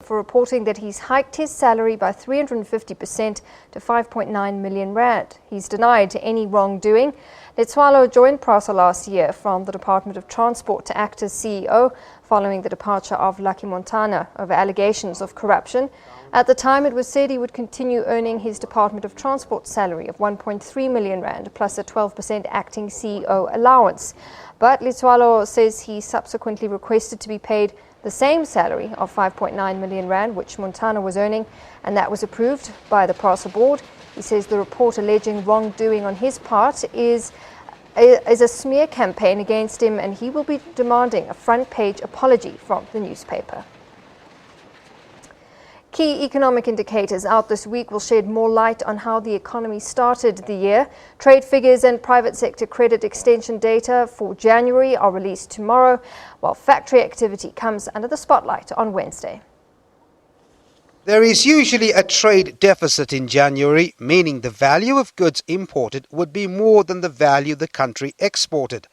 for reporting that he's hiked his salary by 350% to 5.9 million rand. He's denied any wrongdoing. Letsoalo joined PRASA last year from the Department of Transport to act as CEO following the departure of Lucky Montana over allegations of corruption. At the time, it was said he would continue earning his Department of Transport salary of 1.3 million rand plus a 12% acting CEO allowance. But Letsoalo says he subsequently requested to be paid the same salary of 5.9 million rand, which Montana was earning, and that was approved by the PRASA board. He says the report alleging wrongdoing on his part is a smear campaign against him, and he will be demanding a front-page apology from the newspaper. Key economic indicators out this week will shed more light on how the economy started the year. Trade figures and private sector credit extension data for January are released tomorrow, while factory activity comes under the spotlight on Wednesday. There is usually a trade deficit in January, meaning the value of goods imported would be more than the value the country exported.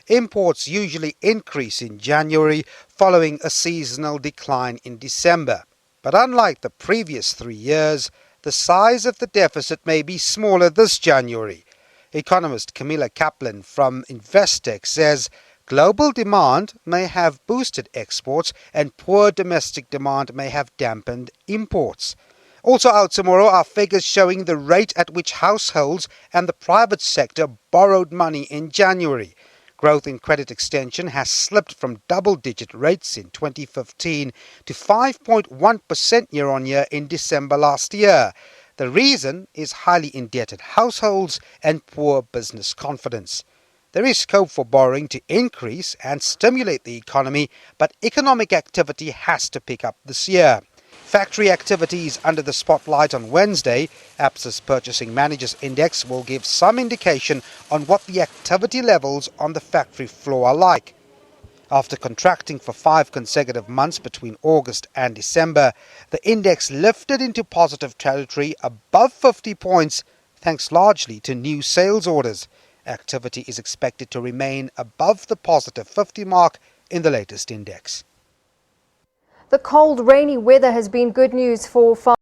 Imports usually increase in January following a seasonal decline in December. But unlike the previous 3 years, the size of the deficit may be smaller this January. Economist Camilla Kaplan from Investec says global demand may have boosted exports and poor domestic demand may have dampened imports. Also out tomorrow are figures showing the rate at which households and the private sector borrowed money in January. Growth in credit extension has slipped from double-digit rates in 2015 to 5.1% year-on-year in December last year. The reason is highly indebted households and poor business confidence. There is scope for borrowing to increase and stimulate the economy, but economic activity has to pick up this year. Factory activity is under the spotlight on Wednesday. ABSA's Purchasing Managers Index will give some indication on what the activity levels on the factory floor are like. After contracting for 5 consecutive months between August and December, the index lifted into positive territory above 50 points, thanks largely to new sales orders. Activity is expected to remain above the positive 50 mark in the latest index. The cold, rainy weather has been good news for farmers.